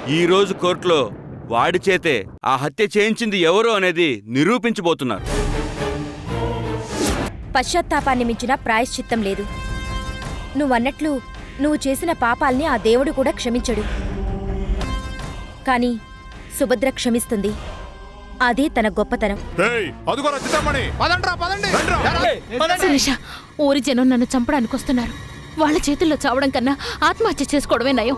ఈ రోజు కోర్టులో వాడి చేతే ఆ హత్య చేయించింది ఎవరు అనేది నిరూపించబోతున్నారు. పశ్చాత్తాపాన్ని మించిన ప్రాయశ్చిత్తం లేదు. నువ్వన్నట్లు నువ్వు చేసిన పాపాల్ని ఆ దేవుడు కూడా క్షమించడు. కాని సుభద్ర క్షమిస్తుంది. అదే తన గొప్పతనం. శిరీష, ఊరి జనం నన్ను చంపడానికి వస్తున్నారు. వాళ్ళ చేతుల్లో చావడం కన్నా ఆత్మహత్య చేసుకోవడమే నయం.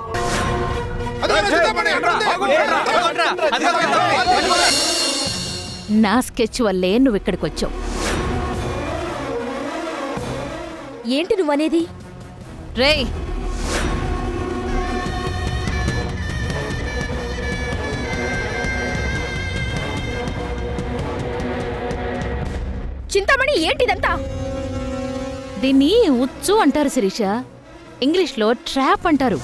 నా స్కెచ్ వల్లే నువ్వు ఇక్కడికి వచ్చావు. ఏంటి నువ్వనేది? రేయ్, చింతామణి, ఏంటిదంతా? దీన్ని ఉచ్చు అంటారు శిరీష. ఇంగ్లీష్లో ట్రాప్ అంటారు.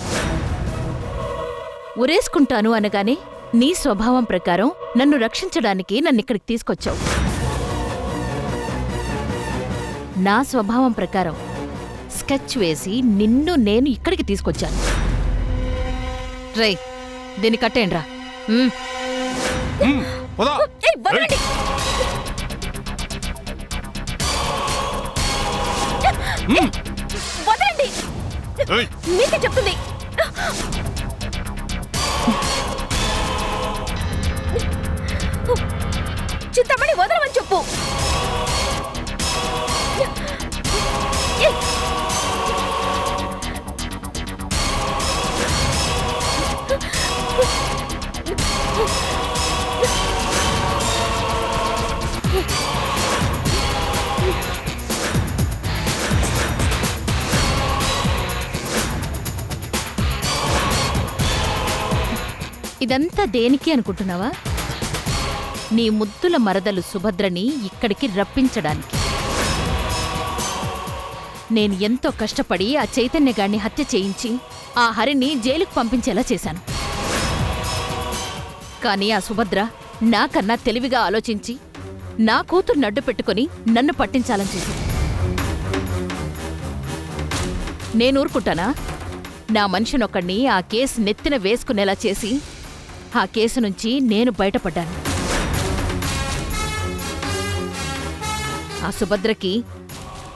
ఉరేసుకుంటాను అనగానే నీ స్వభావం ప్రకారం నన్ను రక్షించడానికి నన్నిక్కడికి తీసుకొచ్చావు. నా స్వభావం ప్రకారం స్కెచ్ వేసి నిన్ను నేను ఇక్కడికి తీసుకొచ్చాను. రేయ్, దీన్ని కట్టేయండ్రా. వదలండి, మీకే చెప్తుంది. చింతమణి, వదలమని చెప్పు. ఇదంతా దేనికి అనుకుంటున్నావా? నీ ముద్దుల మరదలు సుభద్రని ఇక్కడికి రప్పించడానికి. నేను ఎంతో కష్టపడి ఆ చైతన్యగాడిని హత్య చేయించి ఆ హరిని జైలుకు పంపించేలా చేశాను. కానీ ఆ సుభద్ర నాకన్నా తెలివిగా ఆలోచించి నా కూతుర్ని అడ్డు పెట్టుకుని నన్ను పట్టించాలని చేసింది. నేనూరుకుంటానా? నా మనిషినొక్కడిని ఆ కేసు నెత్తిన వేసుకునేలా చేసి ఆ కేసు నుంచి నేను బయటపడ్డాను. ఆ సుభద్రకి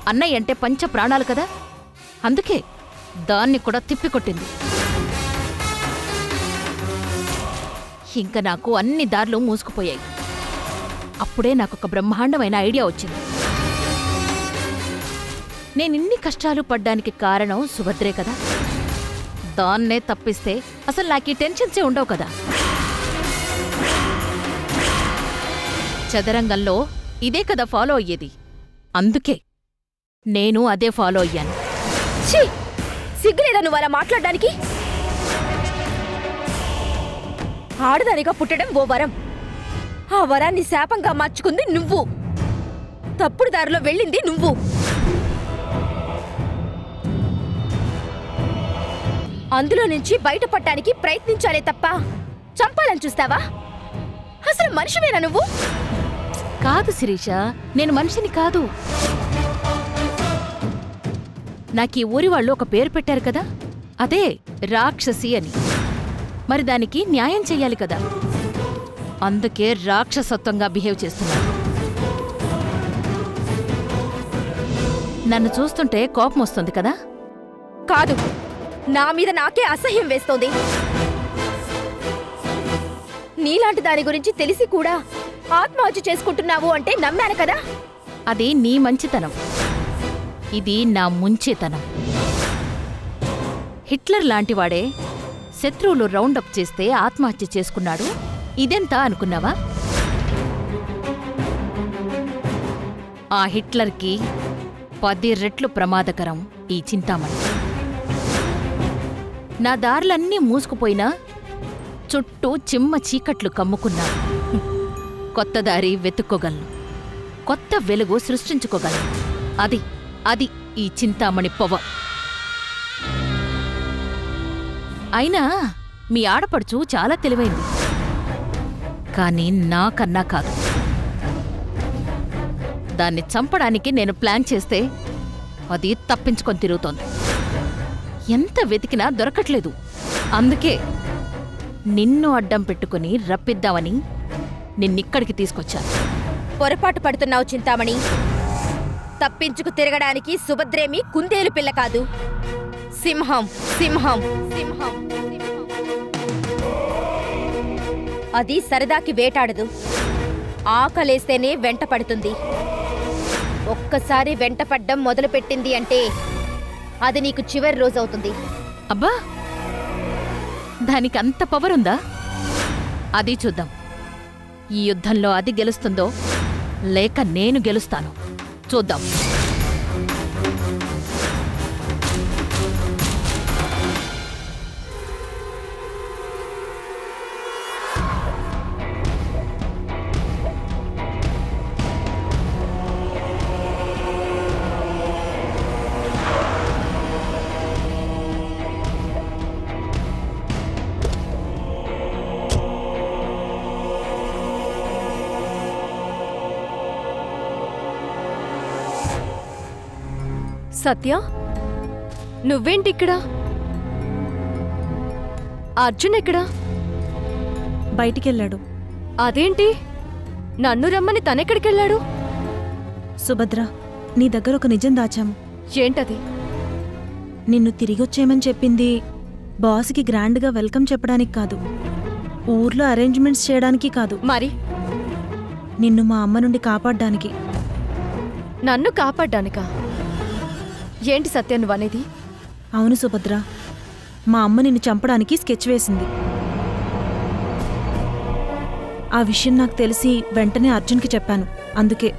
అన్నయ్య అంటే పంచ ప్రాణాలు కదా, అందుకే దాన్ని కూడా తిప్పికొట్టింది. ఇంక నాకు అన్ని దారులు మూసుకుపోయాయి. అప్పుడే నాకొక బ్రహ్మాండమైన ఐడియా వచ్చింది. నేనిన్ని కష్టాలు పడ్డానికి కారణం సుభద్రే కదా. దాన్నే తప్పిస్తే అసలు నాకీ టెన్షన్సే ఉండవు కదా. చదరంగంలో ఇదే కదా ఫాలో అయ్యేది. అందుకే నేను అదే ఫాలో అయ్యాను. సిగ్గులేదా నువ్వు అలా మాట్లాడడానికి? ఆడదానిగా పుట్టడం ఓ వరం. ఆ వరాన్ని శాపంగా మార్చుకుంది నువ్వు. తప్పుడు దారిలో వెళ్ళింది నువ్వు. అందులో నుంచి బయటపడటానికి ప్రయత్నించాలే తప్ప చంపాలని చూస్తావా? అసలు మనిషివేనా నువ్వు? కాదు శిరీష, నేను మనిషిని కాదు. నాకీ ఊరి వాళ్ళు ఒక పేరు పెట్టారు కదా, అదే రాక్షసి అని. మరి దానికి న్యాయం చెయ్యాలి కదా, అందుకే రాక్షసత్వంగా బిహేవ్ చేస్తున్నాను. నన్ను చూస్తుంటే కోపం వస్తుంది కదా? కాదు, నా మీద నాకే అసహ్యం వేస్తోంది. నీలాంటి దాని గురించి తెలిసి కూడా ఆత్మహత్య చేసుకుంటున్నావు అంటే నమ్మాను కదా. అది నీ మంచితనం, ఇది నా ముంచేతనం. హిట్లర్ లాంటివాడే శత్రువులు రౌండప్ చేస్తే ఆత్మహత్య చేసుకున్నాడు. ఇదెంత అనుకున్నావా? ఆ హిట్లర్కి 10 రెట్లు ప్రమాదకరం ఈ చింతామణి. నా దారులన్నీ మూసుకుపోయినా చుట్టూ చిమ్మ చీకట్లు కమ్ముకున్నా కొత్త దారి వెతుక్కోగలను, కొత్త వెలుగు సృష్టించుకోగలను. అది అది ఈ చింతామణి పొవ. అయినా మీ ఆడపడుచు చాలా తెలివైంది, కానీ నాకన్నా కాదు. దాన్ని చంపడానికి నేను ప్లాన్ చేస్తే అది తప్పించుకొని తిరుగుతోంది. ఎంత వెతికినా దొరకట్లేదు. అందుకే నిన్ను అడ్డం పెట్టుకుని రప్పిద్దామని నిన్నిక్కడికి తీసుకొచ్చాను. పొరపాటు పడుతున్నావు చింతామణి. తప్పించుకు తిరగడానికి సుభద్రేమి కుందేలు పిల్ల కాదు. సింహం సింహం సింహం. అది సరదాకి వేటాడదు, ఆకలేస్తేనే వెంట పడుతుంది. ఒక్కసారి వెంటపడ్డం మొదలుపెట్టింది అంటే అది నీకు చివరి రోజవుతుంది. అబ్బా, దానికి అంత పవర్ ఉందా? అది చూద్దాం. ఈ యుద్ధంలో అది గెలుస్తుందో లేక నేను గెలుస్తాను చూద్దాం. సత్య, నువ్వేంటిక్కడ? అర్జున్ ఎక్కడా? బయటికెళ్ళాడు. అదేంటి, నన్ను రమ్మని తనెక్కడికెళ్ళాడు? సుభద్ర, నీ దగ్గర ఒక నిజం దాచాము. ఏంటది? నిన్ను తిరిగొచ్చేయమని చెప్పింది బాస్కి గ్రాండ్గా వెల్కమ్ చెప్పడానికి కాదు, ఊర్లో అరేంజ్మెంట్స్ చేయడానికి కాదు, మరి నిన్ను మా అమ్మ నుండి కాపాడ్డానికి. నన్ను కాపాడ్డానికా? ఏంటి సత్య నువ్వనేది? అవును సుభద్ర, మా అమ్మ నిన్ను చంపడానికి స్కెచ్ వేసింది. ఆ విషయం నాకు తెలిసి వెంటనే అర్జున్కి చెప్పాను. అందుకే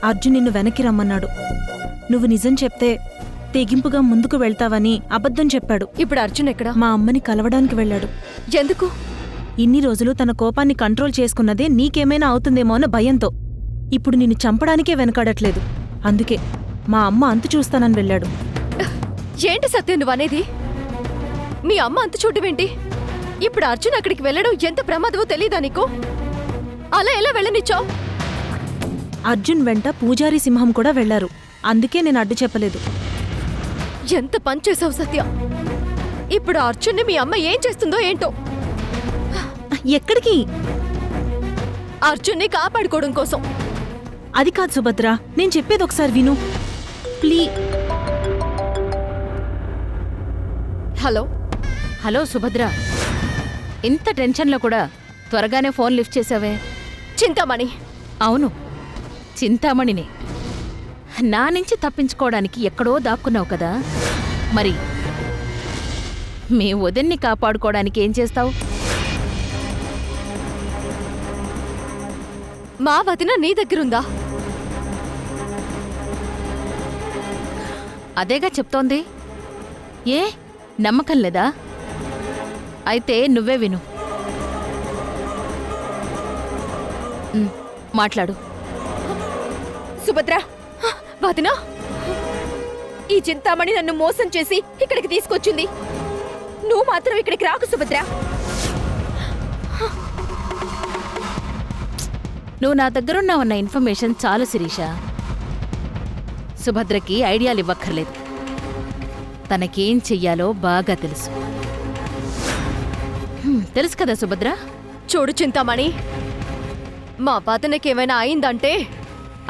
అర్జున్ నిన్ను వెనక్కి రమ్మన్నాడు. నువ్వు నిజం చెప్తే తెగింపుగా ముందుకు వెళ్తావని అబద్ధం చెప్పాడు. ఇప్పుడు అర్జున్ ఎక్కడా? మా అమ్మని కలవడానికి వెళ్ళాడు. ఎందుకు? ఇన్ని రోజులు తన కోపాన్ని కంట్రోల్ చేసుకున్నదే నీకేమైనా అవుతుందేమో అన్న భయంతో. ఇప్పుడు నిన్ను చంపడానికే వెనకాడట్లేదు. అందుకే మా అమ్మ అంతు చూస్తానని వెళ్ళాడు. ఏంటి సత్య నువ్వనేది? మీ అమ్మ అంత చూడమేంటి? ఇప్పుడు అర్జున్ అక్కడికి వెళ్ళడం ఎంత ప్రమాదమో తెలీదా నీకు? అలా ఎలా వెళ్ళనిచ్చావు? అర్జున్ వెంట పూజారి సింహం కూడా వెళ్లారు. అందుకే నేను అడ్డు చెప్పలేదు. ఎంత పని చేసావు సత్య! ఇప్పుడు అర్జున్ని మీ అమ్మ ఏం చేస్తుందో ఏంటో. ఎక్కడికి? అర్జున్ని కాపాడుకోవడం కోసం. అది కాదు సుభద్ర, నేను చెప్పేది ఒకసారి విను ప్లీజ్. హలో హలో సుభద్ర, ఇంత టెన్షన్లో కూడా త్వరగానే ఫోన్ లిఫ్ట్ చేసావే? చింతామణి. అవును, చింతామణినే. నా నుంచి తప్పించుకోవడానికి ఎక్కడో దాక్కున్నావు కదా, మరి మీ వదిన్ని కాపాడుకోవడానికి ఏం చేస్తావు? మా వదిన నీ దగ్గరుందా? అదేగా చెప్తోంది. ఏ నమ్మకం లేదా? అయితే నువ్వే విను. మాట్లాడు. సుభద్ర, వదినా, ఈ చింతామణి నన్ను మోసం చేసి ఇక్కడికి తీసుకొచ్చింది. నువ్వు మాత్రం ఇక్కడికి రాకు సుభద్ర. నువ్వు నా దగ్గరున్నావన్న ఇన్ఫర్మేషన్ చాలు శిరీష. సుభద్రకి ఐడియాలు ఇవ్వక్కర్లేదు. తనకేం చెయ్యాలో బాగా తెలుసు. తెలుసు కదా సుభద్ర? చూడు చింతామణి, మా వదినకేమైనా అయిందంటే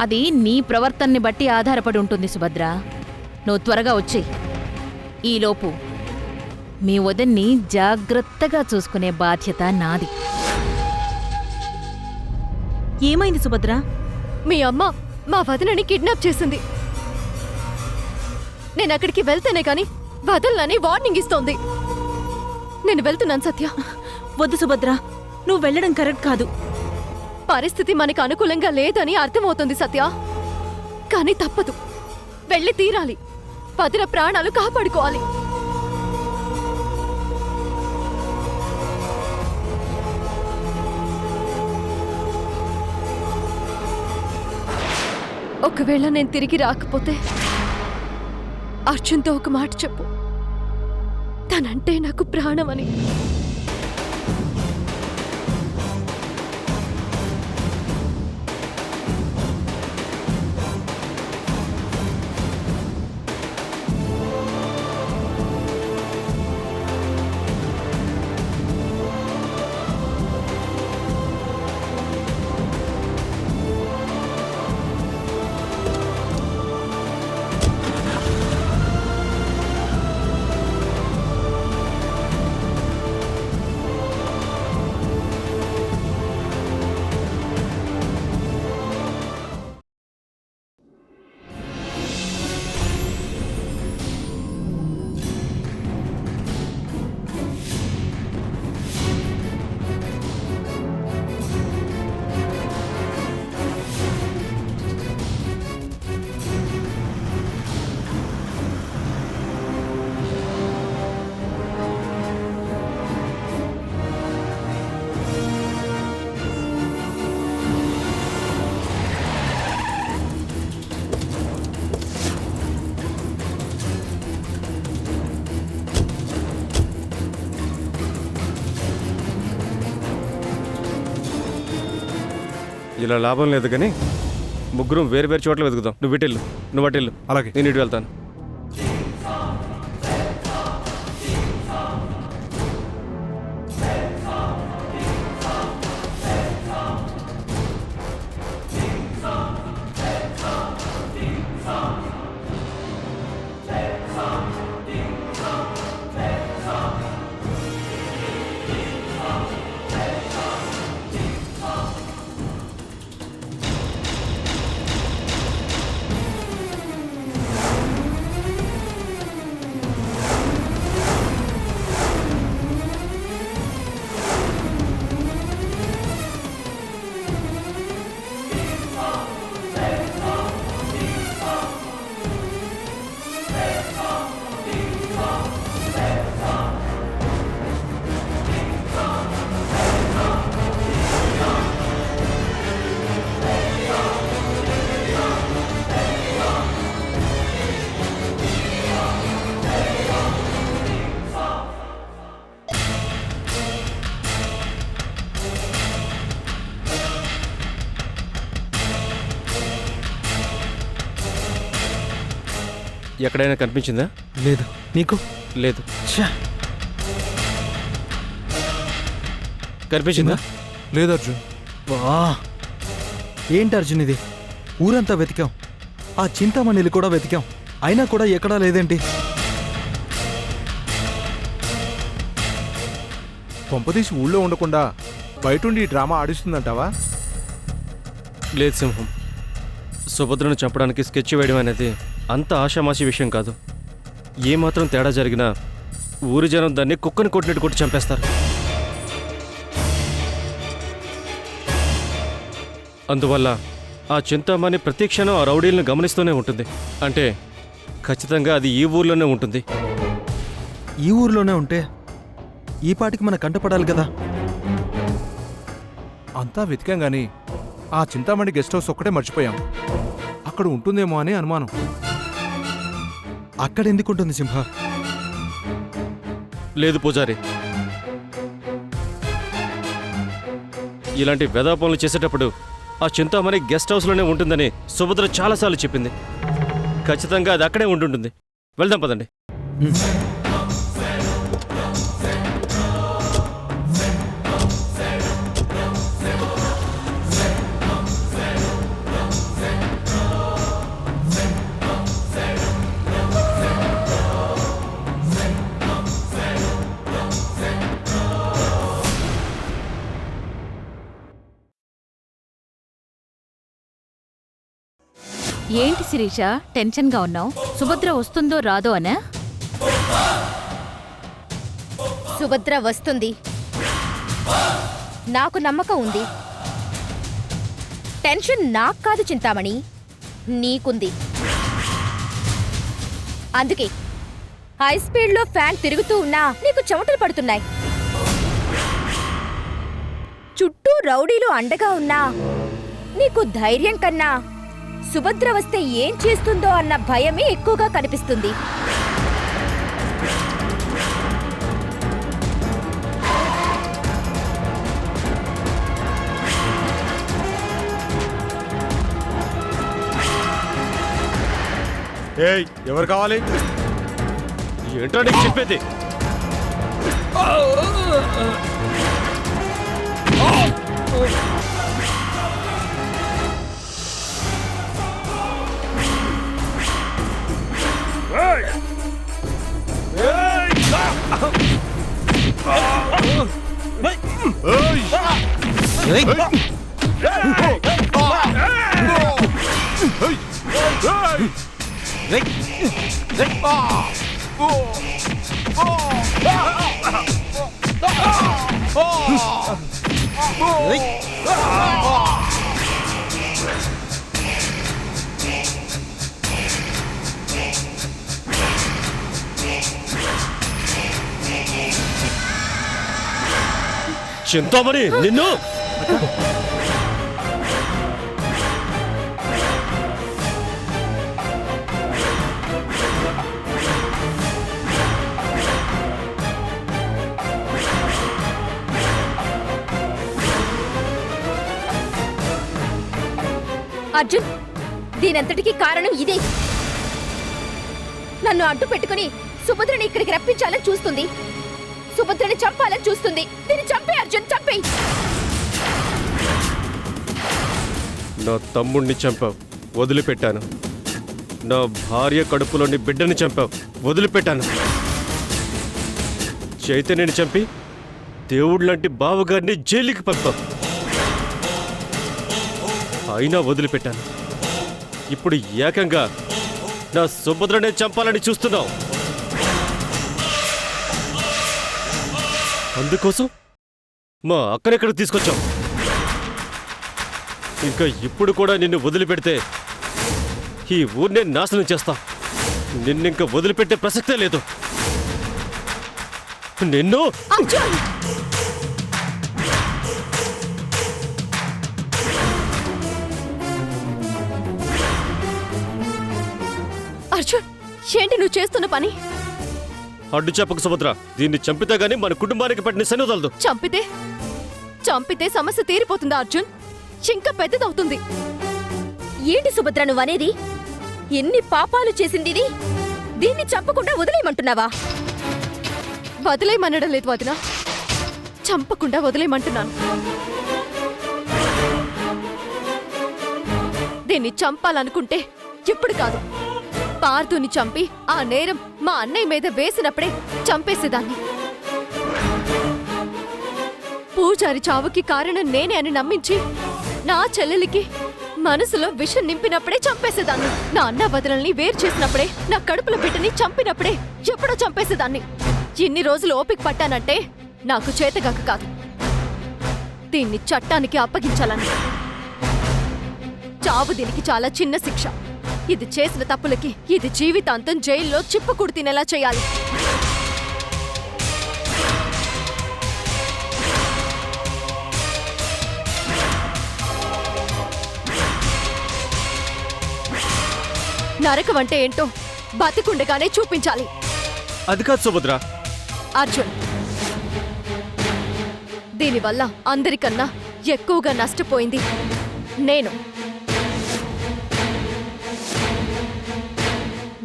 అది నీ ప్రవర్తనని బట్టి ఆధారపడి ఉంటుంది సుభద్ర. నువ్వు త్వరగా వచ్చేయ్. ఈలోపు మీ వదిన్ని జాగ్రత్తగా చూసుకునే బాధ్యత నాది. ఏమైంది సుభద్ర? మీ అమ్మ మా వదినని కిడ్నాప్ చేసింది. నేను అక్కడికి వెళ్తేనే కాని వదలని వార్నింగ్ ఇస్తోంది. నేను వెళ్తున్నాను సత్య. వద్దు సుభద్ర, నువ్వు వెళ్ళడం కరెక్ట్ కాదు. పరిస్థితి మనకు అనుకూలంగా లేదని అర్థమవుతుంది సత్య. కానీ తప్పదు, వెళ్ళి తీరాలి. వదిన ప్రాణాలు కాపాడుకోవాలి. ఒకవేళ నేను తిరిగి రాకపోతే అర్జున్తో ఒక మాట చెప్పు. తనంటే నాకు ప్రాణమని. ఇలా లాభం లేదు కానీ ముగ్గురం వేరు వేరు చోట్ల వెతుకుదాం. నువ్వు ఇటెళ్ళు, నువ్వు అటెళ్ళు, అలాగే. నేను ఇటు వెళ్తాను. ఎక్కడైనా కనిపించిందా? లేదు. నీకు? లేదు. ఛా! కనిపించిందా? లేదు అర్జున్. వా, ఏంటి అర్జున్ ఇది? ఊరంతా వెతికాం, ఆ చింతామణిలు కూడా వెతికాం, అయినా కూడా ఎక్కడా లేదేంటి? కొంపదీసి ఊళ్ళో ఉండకుండా బయటుండి ఈ డ్రామా ఆడిస్తుందంటావా? లేదు సింహం. సుభద్రను చంపడానికి స్కెచ్ వేయడం అనేది అంత ఆషామాషి విషయం కాదు. ఏమాత్రం తేడా జరిగినా ఊరి జనం దాన్ని కుక్కని కొట్టినట్టు కొట్టి చంపేస్తారు. అందువల్ల ఆ చింతామణి ప్రతి క్షణం ఆ రౌడీలను గమనిస్తూనే ఉంటుంది. అంటే ఖచ్చితంగా అది ఈ ఊర్లోనే ఉంటుంది. ఈ ఊర్లోనే ఉంటే ఈ పాటికి మన కంటపడాలి కదా. అంతా వెతికాం గాని ఆ చింతామణి గెస్ట్ హౌస్ ఒక్కటే మర్చిపోయాం. అక్కడ ఉంటుందేమో అని అనుమానం. అక్కడ ఎందుకుంటుంది సింహ? లేదు పూజారి, ఇలాంటి వెధవ పనులు చేసేటప్పుడు ఆ చింతామణి గెస్ట్ హౌస్లోనే ఉంటుందని సుభద్ర చాలాసార్లు చెప్పింది. ఖచ్చితంగా అది అక్కడే ఉంటుంటుంది. వెళ్దాం పదండి. ఏంటి శిరీష టెన్షన్గా ఉన్నావు? సుభద్ర వస్తుందో రాదో అనా? సుభద్ర వస్తుంది, నాకు నమ్మకం ఉంది. టెన్షన్ నాకు కాదు చింతామణి, నీకుంది. అందుకే హై స్పీడ్లో ఫ్యాన్ తిరుగుతూ ఉన్నా నీకు చెమటలు పడుతున్నాయి. చుట్టూ రౌడీలు అండగా ఉన్నా నీకు ధైర్యం కన్నా సుభద్ర వస్తే ఏం చేస్తుందో అన్న భయమే ఎక్కువగా కనిపిస్తుంది. ఏయ్, ఎవరు కావాలి? ఏంటో నీకు చెప్పేది? చింతామణి నిన్ను అర్జున్, దీనంతటికీ కారణం ఇదే. నన్ను అడ్డు పెట్టుకుని సుభద్రని ఇక్కడికి రప్పించాలని చూస్తుంది. సుభద్రని చంపాలని చూస్తుంది. దీన్ని చంపే అర్జున్, చంపే. నా తమ్ముణ్ణి చంపావు, వదిలిపెట్టాను. నా భార్య కడుపులోని బిడ్డని చంపావు, వదిలిపెట్టాను. చైతన్యని చంపి దేవుళ్ళంటి బావగారిని జైలుకి పంపావు, అయినా వదిలిపెట్టాను. ఇప్పుడు ఏకంగా నా సుభద్రనే చంపాలని చూస్తున్నావు. అందుకోసం మా అక్కనెక్కడికి తీసుకొచ్చావు. ఇంకా ఇప్పుడు కూడా నిన్ను వదిలిపెడితే ఈ ఊరినే నాశనం చేస్తా. నిన్నింక వదిలిపెట్టే ప్రసక్తే లేదు. నిన్ను అర్జున్! అర్జున్, ఏంటి నువ్వు చేస్తున్న పని? అడ్డు చెప్పకు సుభద్ర. దీన్ని చంపితే గానీ మన కుటుంబానికి పట్టిన శని వదలదు. చంపితే సమస్య తీరిపోతుందా అర్జున్? ఇంకా పెద్దదవుతుంది. ఏంటి సుభద్ర నువ్వనేది? ఎన్ని పాపాలు చేసింది ఇది? దీన్ని చంపకుండా వదిలేయమంటున్నావా? వదిలేయమనడం లేదు వదినా, చంపకుండా వదిలేయమంటున్నాను. దీన్ని చంపాలనుకుంటే ఇప్పుడు కాదు. పార్థుని చంపి ఆ నేరం మా అన్నయ్య మీద వేసినప్పుడే చంపేసేదాన్ని. పూజారి చావుకి కారణం నేనే అని నమ్మించి నా చెల్లెలికి మనసులో విషం నింపినప్పుడే చంపేసేదాన్ని. నా అన్న వదనల్ని వేరు చేసినప్పుడే, నా కడుపుల బిడ్డని చంపినప్పుడే ఎప్పుడో చంపేసేదాన్ని. ఇన్ని రోజులు ఓపిక పట్టానంటే నాకు చేతగాక కాదు, దీన్ని చట్టానికి అప్పగించాలని. చావు దీనికి చాలా చిన్న శిక్ష. ఇది చేసిన తప్పులకి ఇది జీవితాంతం జైల్లో చిప్పకూడు తినేలా చేయాలి. నరకం అంటే ఏంటో బతికుండగానే చూపించాలి. అది కాదు సుభద్ర. అర్జున్, దీనివల్ల అందరికన్నా ఎక్కువగా నష్టపోయింది నేను.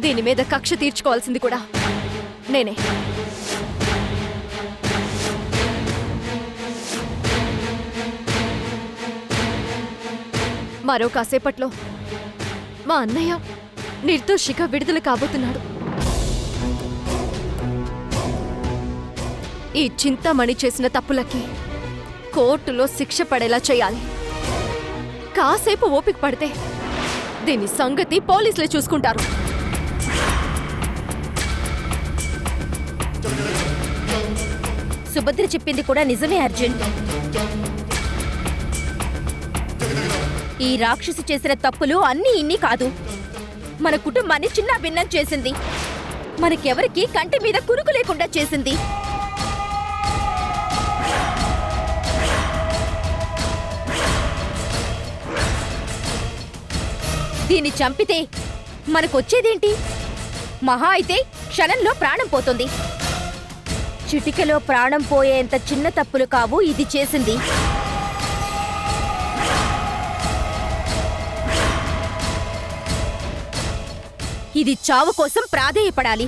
దీని మీద కక్ష తీర్చుకోవాల్సింది కూడా నేనే. మరో కాసేపట్లో మా అన్నయ్య నిర్దోషిగా విడుదల కాబోతున్నాడు. ఈ చింతామణి చేసిన తప్పులకి కోర్టులో శిక్ష పడేలా చేయాలి. కాసేపు ఓపిక పడితే దీని సంగతి పోలీసులే చూసుకుంటారు. సుభద్ర చెప్పింది కూడా నిజమే అర్జున్. ఈ రాక్షసి చేసిన తప్పులు అన్నీ ఇన్ని కాదు. మన కుటుంబాన్ని చిన్న భిన్నం చేసింది. మనకెవరికి కంటి మీద కురుకు లేకుండా చేసింది. దీన్ని చంపితే మనకొచ్చేదేంటి? మహా అయితే క్షణంలో ప్రాణం పోతుంది. చిటికెలో ప్రాణం పోయేంత చిన్న తప్పులు కావు ఇది చేసింది. ఇది చావు కోసం ప్రాధేయపడాలి.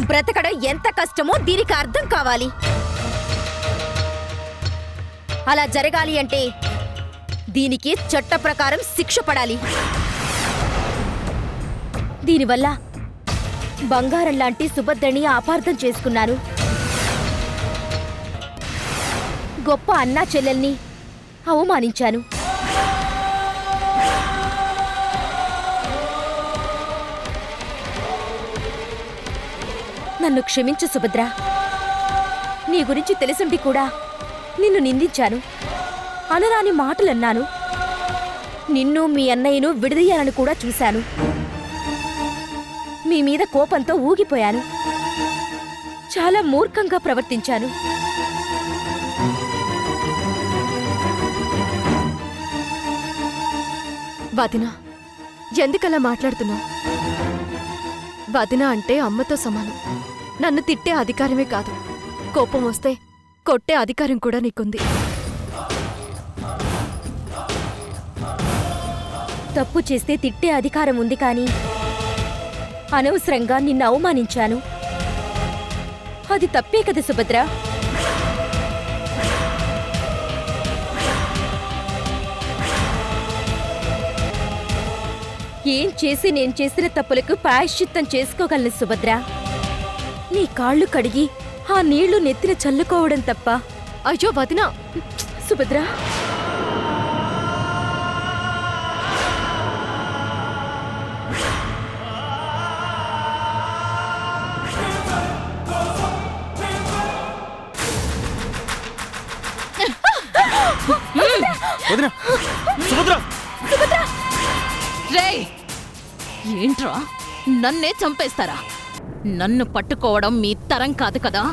బ్రతకడం ఎంత కష్టమో దీనికి అర్థం కావాలి. అలా జరగాలి అంటే దీనికి చట్ట ప్రకారం శిక్ష పడాలి. దీనివల్ల బంగారం లాంటి సుభద్రని అపార్థం చేసుకున్నాను. గొప్ప అన్నా చెల్లెల్ని అవమానించాను. నన్ను క్షమించు సుభద్ర. నీ గురించి తెలిసుండి కూడా నిన్ను నిందించాను. అనరాని మాటలన్నాను. నిన్ను మీ అన్నయ్యను విడదీయాలని కూడా చూశాను. మీ మీద కోపంతో ఊగిపోయాను. చాలా మూర్ఖంగా ప్రవర్తించాను. వదిన, ఎందుకలా మాట్లాడుతున్నావు? వదిన అంటే అమ్మతో సమానం. నన్ను తిట్టే అధికారమే కాదు, కోపం వస్తే కొట్టే అధికారం కూడా నీకుంది. తప్పు చేస్తే తిట్టే అధికారం ఉంది కానీ అనవసరంగా నిన్ను అవమానించాను. అది తప్పే కదా సుభద్ర. ఏం చేసి నేను చేసిన తప్పులకు ప్రాయశ్చిత్తం చేసుకోగలను సుభద్ర. నీ కాళ్ళు కడిగి ఆ నీళ్లు నెత్తిన చల్లుకోవడం తప్ప. అయ్యో వదినా, సుభద్ర, వదినా సుభద్ర రేయ్, ఏంట్రా నన్నే చంపేస్తారా? నన్ను పట్టుకోవడం మీ తరం కాదు కదా,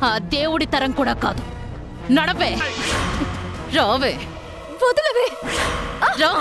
ఆ దేవుడి తరం కూడా కాదు. నడవే, రావే, వదిలవే. రా.